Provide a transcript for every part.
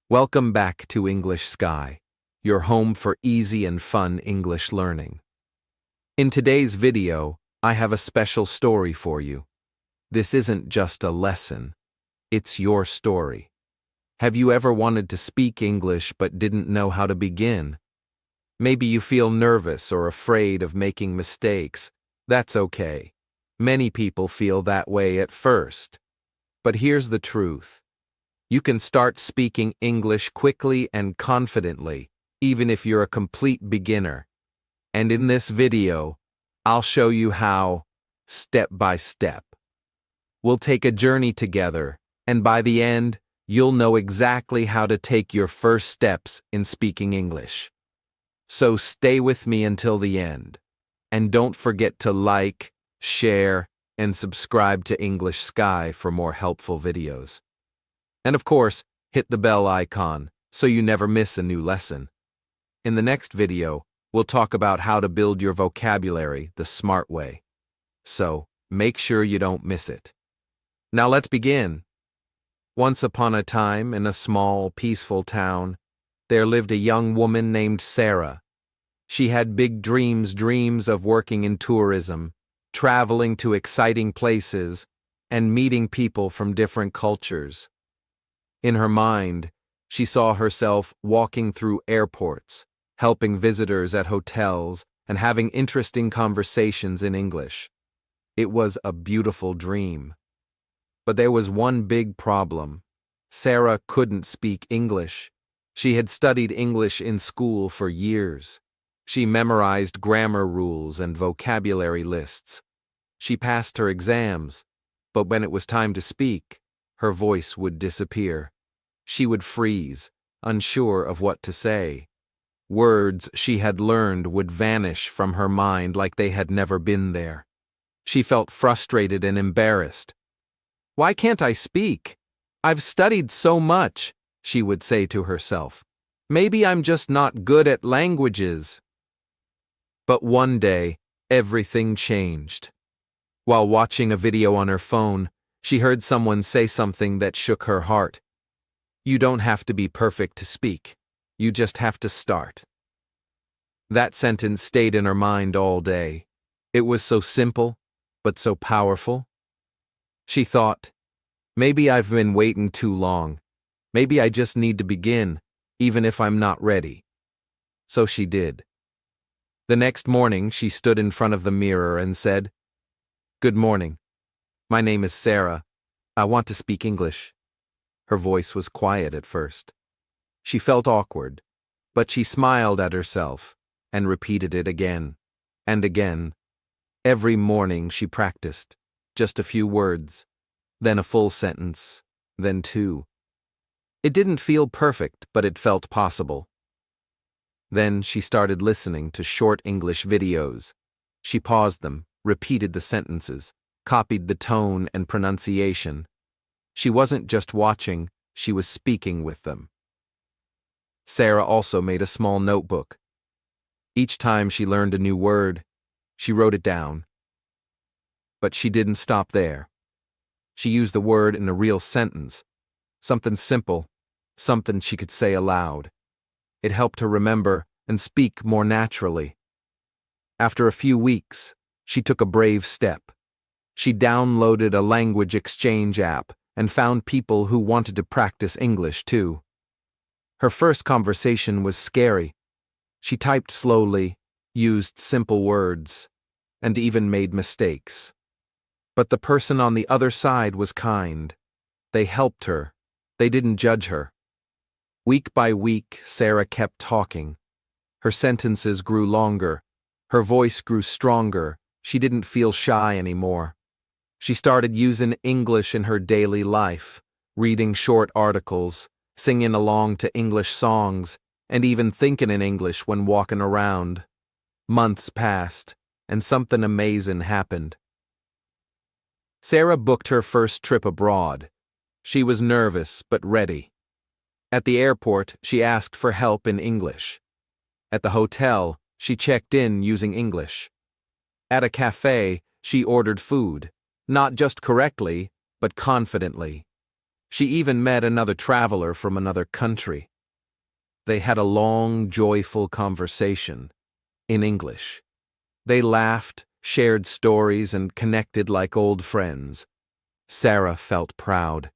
Welcome back to English Sky, your home for easy and fun English learning. In today's video, I have a special story for you. This isn't just a lesson, it's your story. Have you ever wanted to speak English but didn't know how to begin? Maybe you feel nervous or afraid of making mistakes. That's okay. Many people feel that way at first. But here's the truth. You can start speaking English quickly and confidently, even if you're a complete beginner. And in this video, I'll show you how, step by step. We'll take a journey together, and by the end, you'll know exactly how to take your first steps in speaking English. So stay with me until the end. And don't forget to like, share, and subscribe to English Sky for more helpful videos. And of course, hit the bell icon so you never miss a new lesson. In the next video, we'll talk about how to build your vocabulary the smart way. So, make sure you don't miss it. Now let's begin. Once upon a time, in a small, peaceful town, there lived a young woman named Sarah. She had big dreams of working in tourism, traveling to exciting places, and meeting people from different cultures. In her mind, she saw herself walking through airports, helping visitors at hotels, and having interesting conversations in English. It was a beautiful dream. But there was one big problem. Sarah couldn't speak English. She had studied English in school for years. She memorized grammar rules and vocabulary lists. She passed her exams, but when it was time to speak, her voice would disappear. She would freeze, unsure of what to say. Words she had learned would vanish from her mind like they had never been there. She felt frustrated and embarrassed. "Why can't I speak? I've studied so much," she would say to herself. "Maybe I'm just not good at languages." But one day, everything changed. While watching a video on her phone, she heard someone say something that shook her heart. "You don't have to be perfect to speak. You just have to start." That sentence stayed in her mind all day. It was so simple, but so powerful. She thought, maybe I've been waiting too long. Maybe I just need to begin, even if I'm not ready. So she did. The next morning, she stood in front of the mirror and said, "Good morning. My name is Sarah. I want to speak English." Her voice was quiet at first. She felt awkward, but she smiled at herself and repeated it again and again. Every morning she practiced, just a few words, then a full sentence, then two. It didn't feel perfect, but it felt possible. Then she started listening to short English videos. She paused them, repeated the sentences, copied the tone and pronunciation. She wasn't just watching, she was speaking with them. Sarah also made a small notebook. Each time she learned a new word, she wrote it down. But she didn't stop there. She used the word in a real sentence, something simple, something she could say aloud. It helped her remember and speak more naturally. After a few weeks, she took a brave step. She downloaded a language exchange app and found people who wanted to practice English too. Her first conversation was scary. She typed slowly, used simple words, and even made mistakes. But the person on the other side was kind. They helped her. They didn't judge her. Week by week, Sarah kept talking. Her sentences grew longer. Her voice grew stronger. She didn't feel shy anymore. She started using English in her daily life, reading short articles, singing along to English songs, and even thinking in English when walking around. Months passed, and something amazing happened. Sarah booked her first trip abroad. She was nervous but ready. At the airport, she asked for help in English. At the hotel, she checked in using English. At a cafe, she ordered food, not just correctly, but confidently. She even met another traveler from another country. They had a long, joyful conversation in English. They laughed, shared stories, and connected like old friends. Sarah felt proud,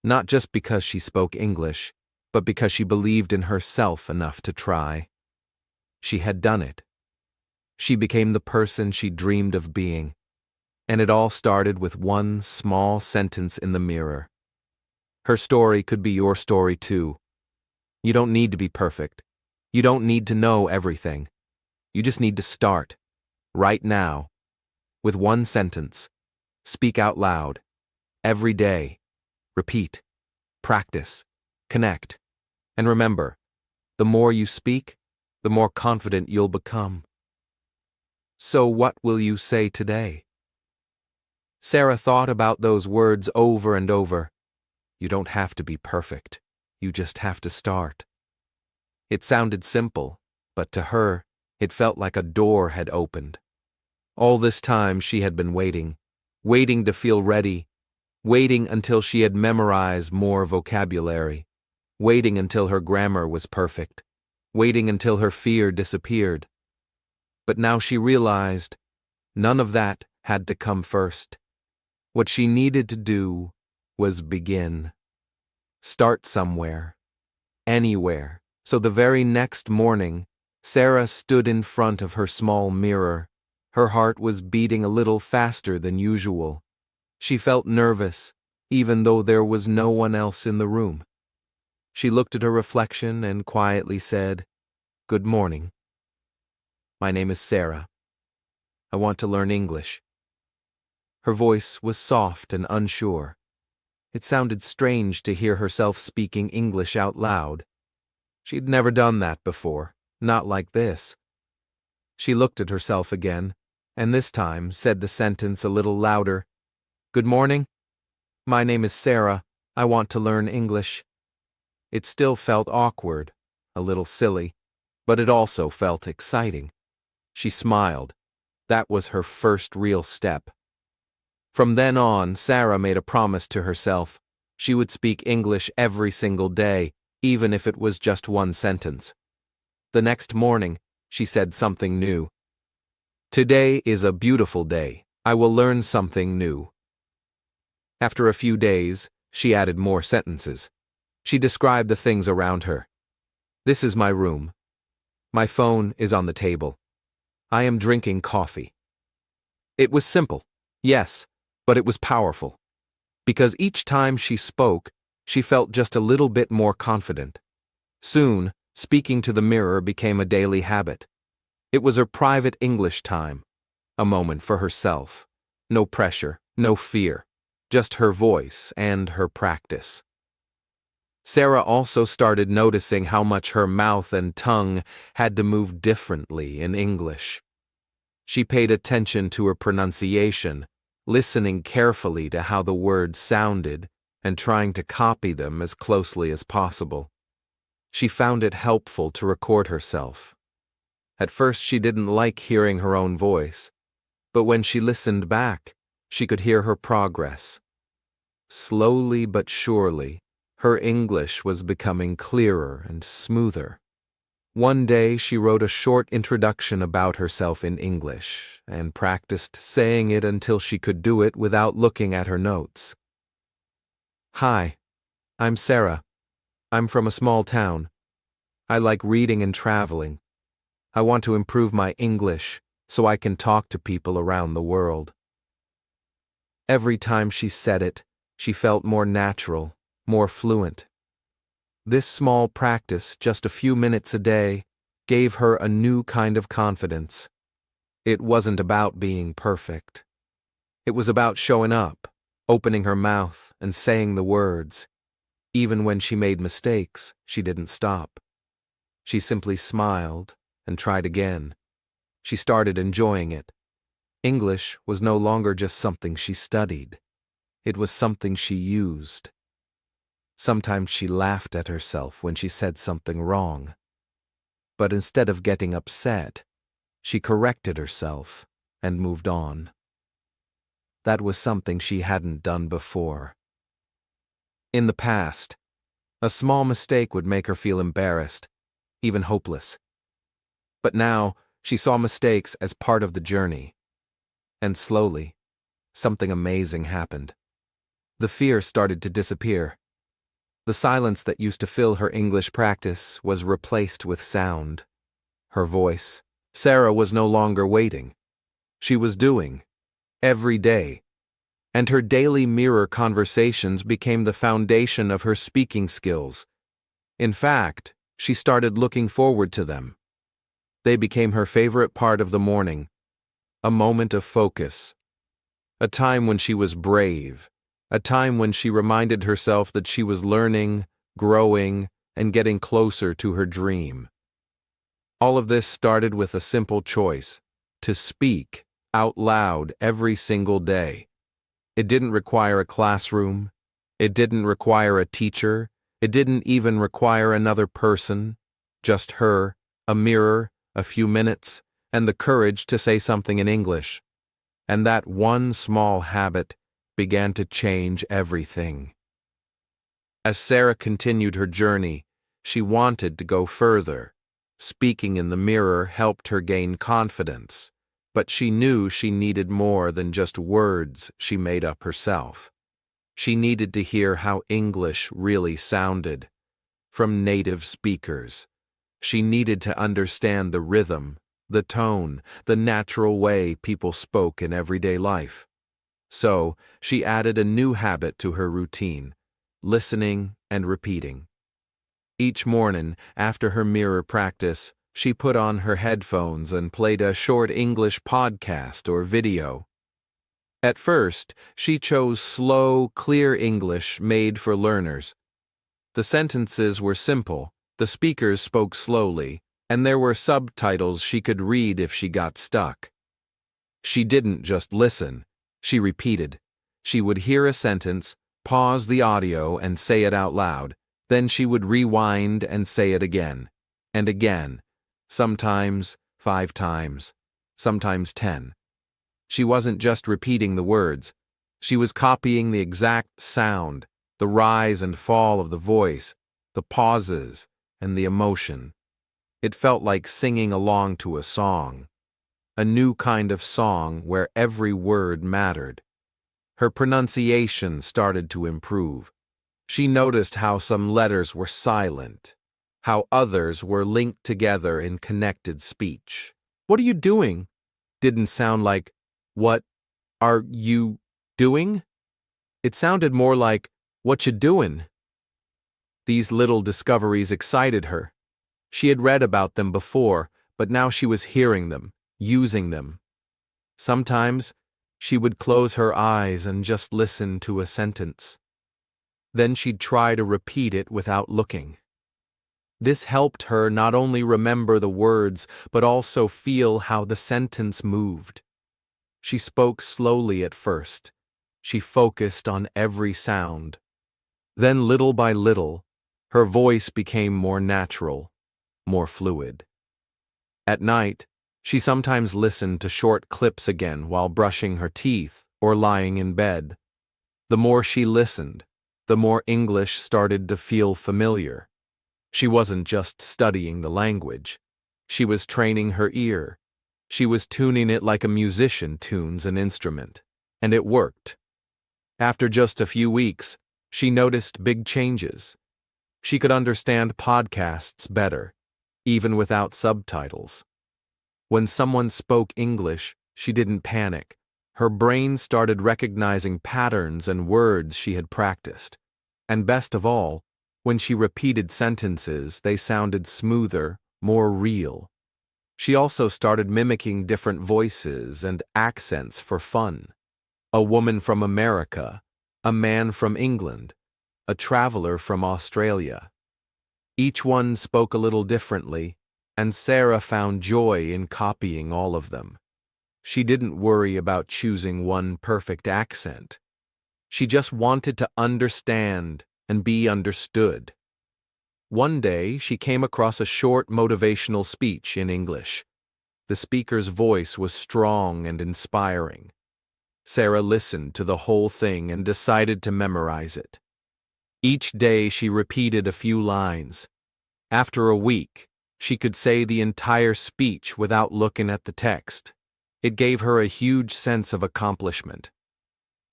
not just because she spoke English, but because she believed in herself enough to try. She had done it. She became the person she dreamed of being, and it all started with one small sentence in the mirror. Her story could be your story too. You don't need to be perfect. You don't need to know everything. You just need to start, right now, with one sentence. Speak out loud, every day. Repeat, practice, connect. And remember, the more you speak, the more confident you'll become. So what will you say today? Sarah thought about those words over and over. You don't have to be perfect. You just have to start. It sounded simple, but to her, it felt like a door had opened. All this time she had been waiting to feel ready, waiting until she had memorized more vocabulary, waiting until her grammar was perfect, waiting until her fear disappeared. But now she realized none of that had to come first. What she needed to do was begin. Start somewhere, anywhere. So the very next morning, Sarah stood in front of her small mirror. Her heart was beating a little faster than usual. She felt nervous, even though there was no one else in the room. She looked at her reflection and quietly said, "Good morning. My name is Sarah. I want to learn English." Her voice was soft and unsure. It sounded strange to hear herself speaking English out loud. She'd never done that before, not like this. She looked at herself again, and this time said the sentence a little louder. "Good morning. My name is Sarah. I want to learn English." It still felt awkward, a little silly, but it also felt exciting. She smiled. That was her first real step. From then on, Sarah made a promise to herself. She would speak English every single day, even if it was just one sentence. The next morning, she said something new. "Today is a beautiful day. I will learn something new." After a few days, she added more sentences. She described the things around her. "This is my room. My phone is on the table. I am drinking coffee." It was simple, yes, but it was powerful. Because each time she spoke, she felt just a little bit more confident. Soon, speaking to the mirror became a daily habit. It was her private English time, a moment for herself. No pressure, no fear, just her voice and her practice. Sarah also started noticing how much her mouth and tongue had to move differently in English. She paid attention to her pronunciation, listening carefully to how the words sounded and trying to copy them as closely as possible. She found it helpful to record herself. At first, she didn't like hearing her own voice, but when she listened back, she could hear her progress. Slowly but surely, her English was becoming clearer and smoother. One day, she wrote a short introduction about herself in English and practiced saying it until she could do it without looking at her notes. "Hi, I'm Sarah. I'm from a small town. I like reading and traveling. I want to improve my English so I can talk to people around the world." Every time she said it, she felt more natural, more fluent. This small practice, just a few minutes a day, gave her a new kind of confidence. It wasn't about being perfect. It was about showing up, opening her mouth, and saying the words. Even when she made mistakes, she didn't stop. She simply smiled and tried again. She started enjoying it. English was no longer just something she studied. It was something she used. Sometimes she laughed at herself when she said something wrong. But instead of getting upset, she corrected herself and moved on. That was something she hadn't done before. In the past, a small mistake would make her feel embarrassed, even hopeless. But now, she saw mistakes as part of the journey. And slowly, something amazing happened. The fear started to disappear. The silence that used to fill her English practice was replaced with sound. Her voice. Sarah was no longer waiting. She was doing, every day. And her daily mirror conversations became the foundation of her speaking skills. In fact, she started looking forward to them. They became her favorite part of the morning, a moment of focus, a time when she was brave, a time when she reminded herself that she was learning, growing, and getting closer to her dream. All of this started with a simple choice: to speak out loud every single day. It didn't require a classroom. It didn't require a teacher. It didn't even require another person. Just her, a mirror, a few minutes, and the courage to say something in English. And that one small habit began to change everything. As Sarah continued her journey, she wanted to go further. Speaking in the mirror helped her gain confidence. But she knew she needed more than just words she made up herself. She needed to hear how English really sounded, from native speakers. She needed to understand the rhythm, the tone, the natural way people spoke in everyday life. So, she added a new habit to her routine: listening and repeating. Each morning, after her mirror practice, she put on her headphones and played a short English podcast or video. At first, she chose slow, clear English made for learners. The sentences were simple, the speakers spoke slowly, and there were subtitles she could read if she got stuck. She didn't just listen, she repeated. She would hear a sentence, pause the audio and say it out loud, then she would rewind and say it again, and again. Sometimes 5 times, sometimes 10. She wasn't just repeating the words. She was copying the exact sound, the rise and fall of the voice, the pauses, and the emotion. It felt like singing along to a song. A new kind of song where every word mattered. Her pronunciation started to improve. She noticed how some letters were silent, how others were linked together in connected speech. "What are you doing?" didn't sound like, "What are you doing?" It sounded more like, "What you doing?" These little discoveries excited her. She had read about them before, but now she was hearing them, using them. Sometimes, she would close her eyes and just listen to a sentence. Then she'd try to repeat it without looking. This helped her not only remember the words, but also feel how the sentence moved. She spoke slowly at first. She focused on every sound. Then little by little, her voice became more natural, more fluid. At night, she sometimes listened to short clips again while brushing her teeth or lying in bed. The more she listened, the more English started to feel familiar. She wasn't just studying the language. She was training her ear. She was tuning it like a musician tunes an instrument. And it worked. After just a few weeks, she noticed big changes. She could understand podcasts better, even without subtitles. When someone spoke English, she didn't panic. Her brain started recognizing patterns and words she had practiced. And best of all, when she repeated sentences, they sounded smoother, more real. She also started mimicking different voices and accents for fun. A woman from America, a man from England, a traveler from Australia. Each one spoke a little differently, and Sarah found joy in copying all of them. She didn't worry about choosing one perfect accent. She just wanted to understand and be understood. One day, she came across a short motivational speech in English. The speaker's voice was strong and inspiring. Sarah listened to the whole thing and decided to memorize it. Each day she repeated a few lines. After a week, she could say the entire speech without looking at the text. It gave her a huge sense of accomplishment.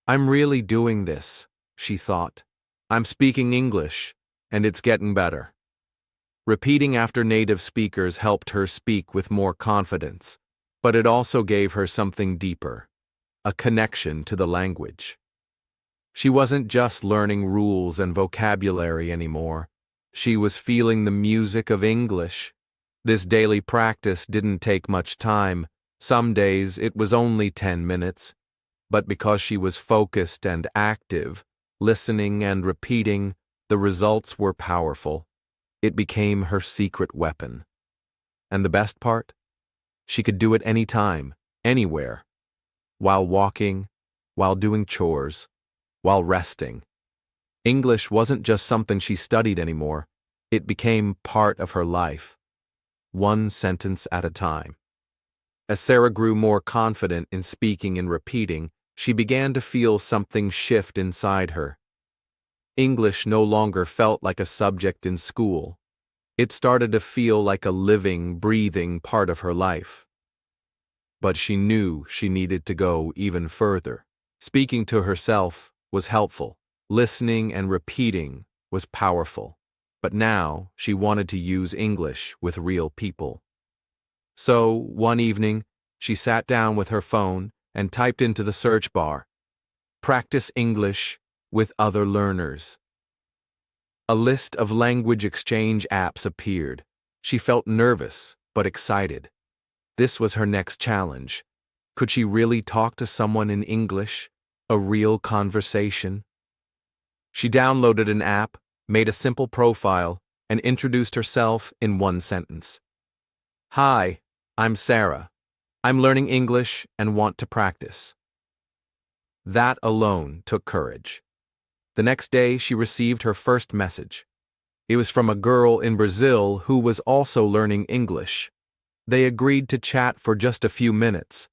I'm really doing this, she thought. I'm speaking English, and it's getting better. Repeating after native speakers helped her speak with more confidence, but it also gave her something deeper, a connection to the language. She wasn't just learning rules and vocabulary anymore. She was feeling the music of English. This daily practice didn't take much time. Some days it was only 10 minutes. But because she was focused and active, listening and repeating, the results were powerful. It became her secret weapon. And the best part? She could do it anytime, anywhere. While walking, while doing chores, while resting. English wasn't just something she studied anymore. It became part of her life. One sentence at a time. As Sarah grew more confident in speaking and repeating, she began to feel something shift inside her. English no longer felt like a subject in school. It started to feel like a living, breathing part of her life. But she knew she needed to go even further. Speaking to herself was helpful. Listening and repeating was powerful. But now she wanted to use English with real people. So, one evening, she sat down with her phone and typed into the search bar, "Practice English with other learners." A list of language exchange apps appeared. She felt nervous, but excited. This was her next challenge. Could she really talk to someone in English? A real conversation? She downloaded an app, made a simple profile, and introduced herself in one sentence. "Hi, I'm Sarah. I'm learning English and want to practice." That alone took courage. The next day, she received her first message. It was from a girl in Brazil who was also learning English. They agreed to chat for just a few minutes.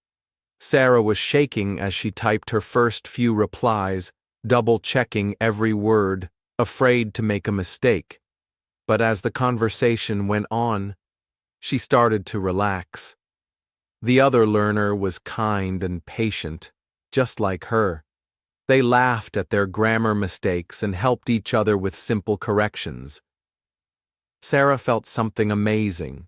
Sarah was shaking as she typed her first few replies, double-checking every word, afraid to make a mistake. But as the conversation went on, she started to relax. The other learner was kind and patient, just like her. They laughed at their grammar mistakes and helped each other with simple corrections. Sarah felt something amazing.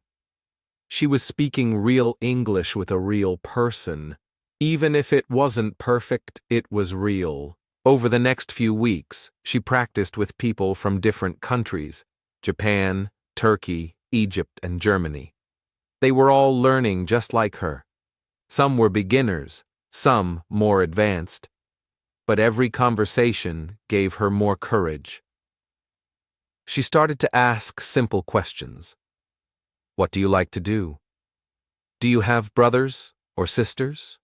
She was speaking real English with a real person. Even if it wasn't perfect, it was real. Over the next few weeks, she practiced with people from different countries: Japan, Turkey, Egypt, and Germany. They were all learning just like her. Some were beginners, some more advanced. But every conversation gave her more courage. She started to ask simple questions. What do you like to do? Do you have brothers or sisters?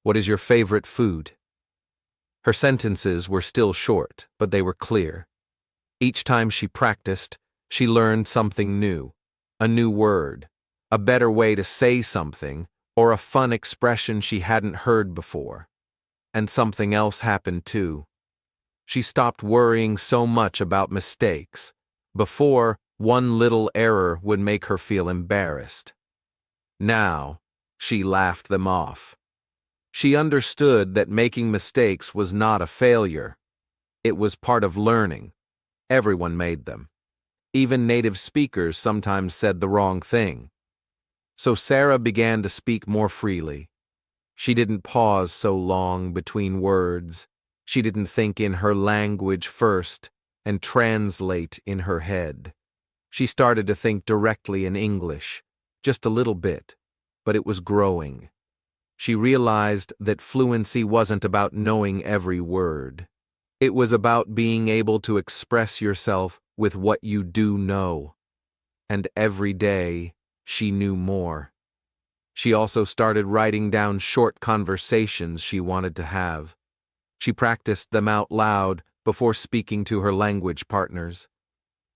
What is your favorite food? Her sentences were still short, but they were clear. Each time she practiced, she learned something new, a new word, a better way to say something, or a fun expression she hadn't heard before. And something else happened too. She stopped worrying so much about mistakes. Before, one little error would make her feel embarrassed. Now, she laughed them off. She understood that making mistakes was not a failure. It was part of learning. Everyone made them. Even native speakers sometimes said the wrong thing. So Sarah began to speak more freely. She didn't pause so long between words. She didn't think in her language first and translate in her head. She started to think directly in English, just a little bit, but it was growing. She realized that fluency wasn't about knowing every word. It was about being able to express yourself with what you do know. And every day, she knew more. She also started writing down short conversations she wanted to have. She practiced them out loud before speaking to her language partners.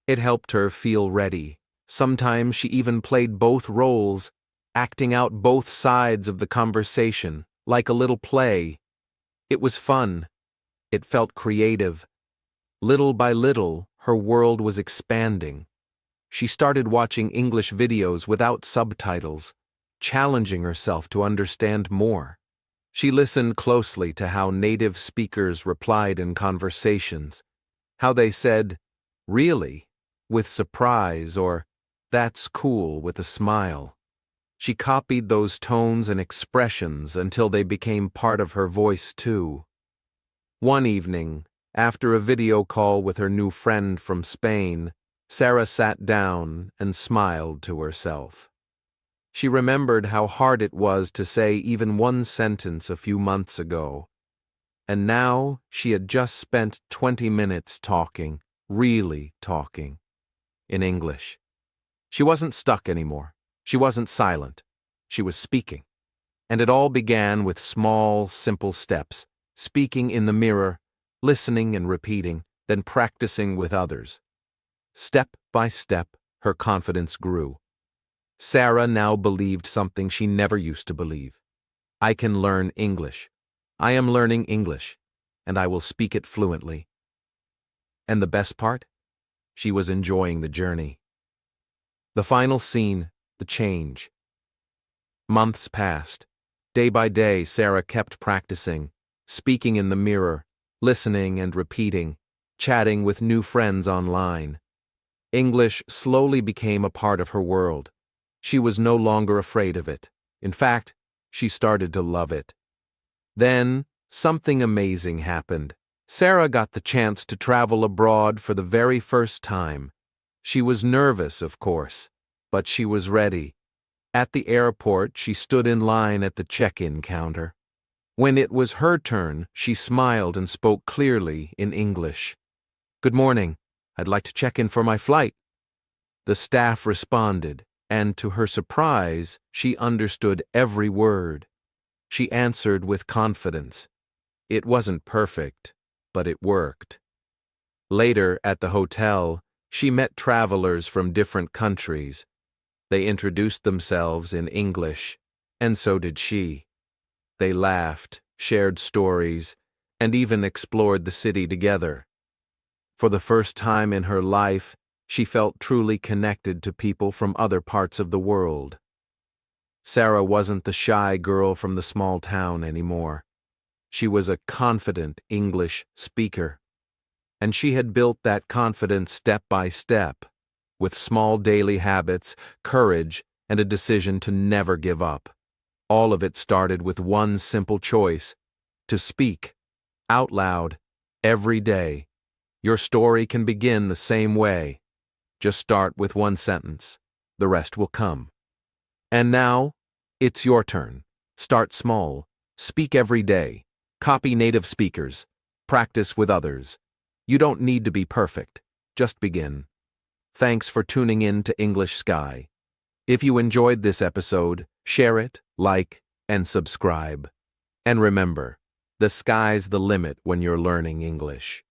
It helped her feel ready. Sometimes she even played both roles, acting out both sides of the conversation, like a little play. It was fun. It felt creative, Little by little, her world was expanding. She started watching English videos without subtitles, challenging herself to understand more. She listened closely to how native speakers replied in conversations, how they said, "Really?" with surprise, or "That's cool" with a smile. She copied those tones and expressions until they became part of her voice too. One evening, after a video call with her new friend from Spain, Sarah sat down and smiled to herself. She remembered how hard it was to say even one sentence a few months ago. And now she had just spent 20 minutes talking, really talking, in English. She wasn't stuck anymore. She wasn't silent. She was speaking. And it all began with small, simple steps, speaking in the mirror, listening and repeating, then practicing with others. Step by step, her confidence grew. Sarah now believed something she never used to believe. I can learn English. I am learning English, and I will speak it fluently. And the best part? She was enjoying the journey. The final scene, the change. Months passed. Day by day, Sarah kept practicing, speaking in the mirror, listening and repeating, chatting with new friends online. English slowly became a part of her world. She was no longer afraid of it. In fact, she started to love it. Then, something amazing happened. Sarah got the chance to travel abroad for the very first time. She was nervous, of course, but she was ready. At the airport, she stood in line at the check-in counter. When it was her turn, she smiled and spoke clearly in English. "Good morning. I'd like to check in for my flight." The staff responded, and to her surprise, she understood every word. She answered with confidence. It wasn't perfect, but it worked. Later, at the hotel, she met travelers from different countries. They introduced themselves in English, and so did she. They laughed, shared stories, and even explored the city together. For the first time in her life, she felt truly connected to people from other parts of the world. Sarah wasn't the shy girl from the small town anymore. She was a confident English speaker. And she had built that confidence step by step, with small daily habits, courage, and a decision to never give up. All of it started with one simple choice: to speak, out loud, every day. Your story can begin the same way. Just start with one sentence. The rest will come. And now, it's your turn. Start small. Speak every day. Copy native speakers. Practice with others. You don't need to be perfect. Just begin. Thanks for tuning in to English Sky. If you enjoyed this episode, share it, like, and subscribe. And remember, the sky's the limit when you're learning English.